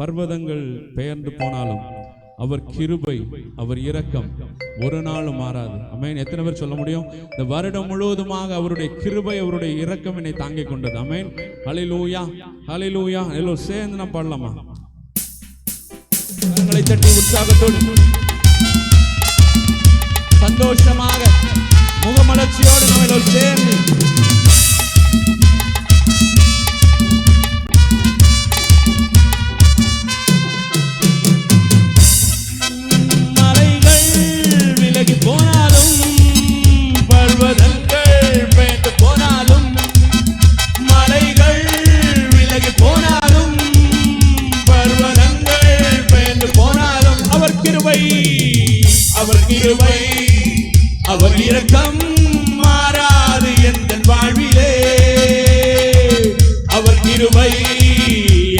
பர்வதங்கள் பெயர்ந்து போனாலும் அவர் கிருபை, அவர் இரக்கம் ஒரு நாளும் மாறாது. ஆமென். எத்தனை பேர் சொல்ல முடியும்? இந்த வருடம் முழுவதுமாக அவருடைய கிருபை, அவருடைய இரக்கம் என்னை தாங்கிக் கொண்டது. ஆமென். ஹல்லேலூயா, ஹல்லேலூயா. எல்லோரும் சேர்ந்து நாம் பாடலாமா? கரங்களை தட்டி உற்சாகத்தோடு சந்தோஷமாக முகமலர்ச்சியோடு நாம் எல்லோரும் சேர்ந்து போனாலும் பர்வதங்கள் பெயர்ந்து போனாலும் மலைகள் விலகி போனாலும் பர்வதங்கள் பெயர்ந்து போனாலும் அவர் கிருபை, அவர் கிருபை, அவர் இரக்கம் மாறாது எந்தன் வாழ்விலே. அவர் கிருபை,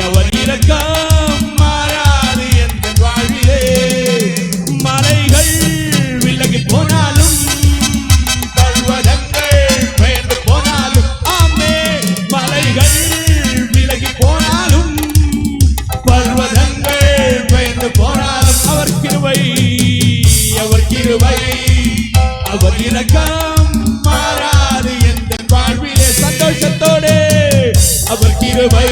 அவர் இரக்கம் மாறாது எந்தன் வாழ்விலே. மலைகள் போனாலும் பர்வதங்கள் பெயர்ந்து போனாலும், ஆமே, மலைகள் விலகி போனாலும் பர்வதங்கள் பெயர்ந்து போனாலும் அவர் கிருபை, அவர் கிருபை, அவர் இரக்கம் மாறாது எந்த வாழ்விலே. சந்தோஷத்தோடு அவர் கிருபை,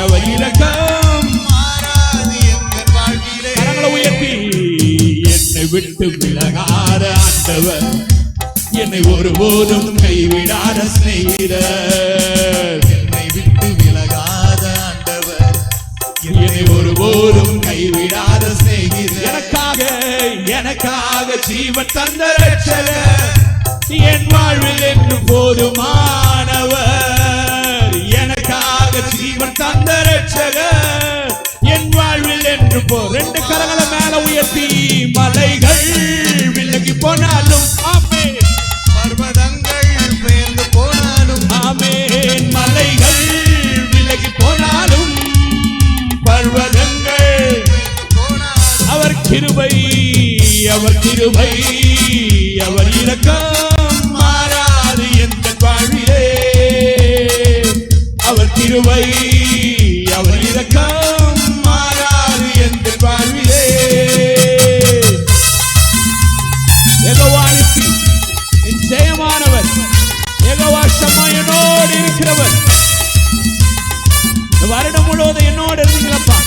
அவர் இரக்கம் மாறாது எந்த வாழ்விலே. கரங்களை உயர்த்தி என்னை விட்டு விலகாத ஆண்டவர், என்னை ஒருபோதும் கைவிடாத சிநேகிதர். என்னை விட்டு விலகாத ஆண்டவர், என்னை ஒருபோதும் கைவிடாத சிநேகிதர். எனக்காக, எனக்காக ஜீவன் தந்த ரட்சகர், என் வாழ்வில் என்று போதுமானவர். எனக்காக ஜீவன் தந்த ரட்சகர், என் வாழ்வில் என்று ரெண்டு கரங்களை மேல உயர்த்தி மலைகள் விலகி போனாலும், ஆமென், பர்வதங்கள் பெயர்ந்து போனாலும், ஆமென், மலைகள் விலகி போனாலும் பர்வதங்கள் போனாலும் அவர் கிருபை, அவர் கிருபை, அவர் இரக்கம் மாறாது எந்த வாழ்விலே. அவர் கிருபை, அவர் இரக்கம் மாறாது எந்த வாழ்விலே. யெகோவா நிசி என் ஜெயமானவர், யெகோவா ஷம்மா என்னோடு இருக்கிறவர். இந்த வருடம் முழுவதும் என்னோடு இருந்தீங்களப்பா.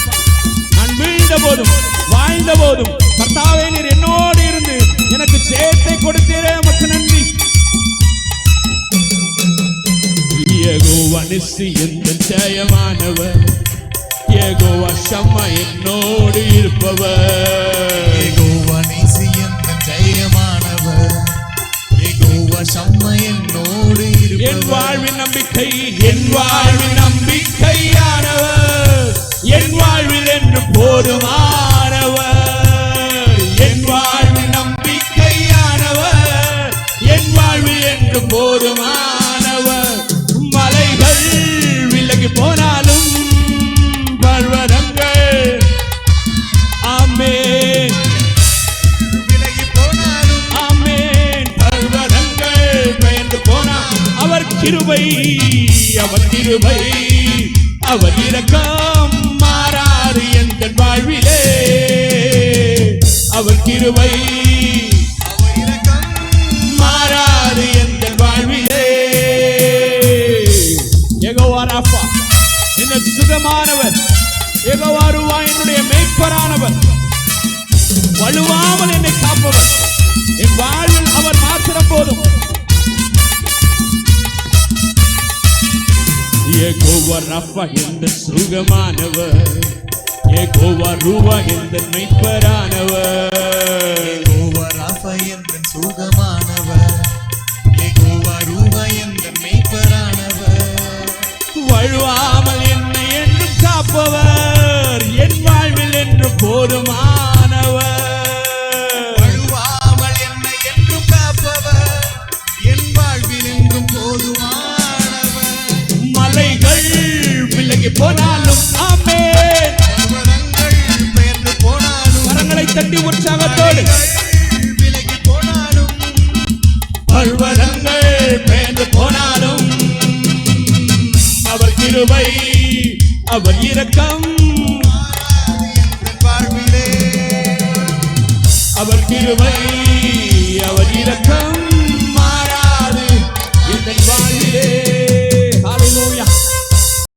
நான் வீழ்ந்த போதும் வாழ்ந்த போதும் கர்த்தாவே நீர் என்னோடு இருந்து எனக்கு ஜெயத்தை கொடுத்தீரே, உமக்கு நன்றி. யெகோவா நிசி என் ஜெயமானவர், யெகோவா ஷம்மா என்னோடு இருப்பவர். யெகோவா நிசி என் ஜெயமானவர், யெகோவா ஷம்மா என்னோடு இருப்பவர். என் வாழ்வின் நம்பிக்கை, என் வாழ்வின் நம்பிக்கையானவர், என் வாழ்வில் என்று போதுமானவர். என் வாழ்வின் நம்பிக்கையானவர், என் வாழ்வில் என்று போதுமானவர். மலைகள் விலகி போனாலும் பர்வதங்கள், ஆமென், விலகி போனாலும், ஆமென், பர்வதங்கள் பெயர்ந்து போனாலும் அவர் கிருபை, அவர் கிருபை, அவர் இரக்கம் மாறாது எந்த வாழ்விலே. அவர் கிருபை, அவர் இரக்கம் மாறாது எந்த வாழ்விலே. யெகோவா ராஃபா என்னுடைய சுகமானவர், யெகோவா ரூவா என்னுடைய மேய்ப்பரானவர், வலுவாமல் என்னை காப்பவர். என் வாழ்வில் அவர் மாத்திரம் போதும். யெகோவா ராஃபா எந்த சுகமானவர், யெகோவா ரூவா எந்த மேய்ப்பரானவர். யெகோவா ராஃபா என்ற சுகமானவர், யெகோவா ரூவா என்ற மேய்ப்பரானவர். வழுவாமல் என்னை என்றும் காப்பவர், என் வாழ்வில் என்று போதுமானவர். வழுவாமல் என்னை என்றும் காப்பவர், என் வாழ்வில் என்றும் போதுமானவர். மலைகள் விலகி போனாலும், ஆமென், பர்வதங்கள் பெயர்ந்து போனாலும், கரங்களை தட்டி உற்சாகத்தோடு விலகி போனாலும், பர்வதங்கள் பெயர்ந்து போனாலும் அவர் கிருபை, அவர் இரக்கம் கிருபை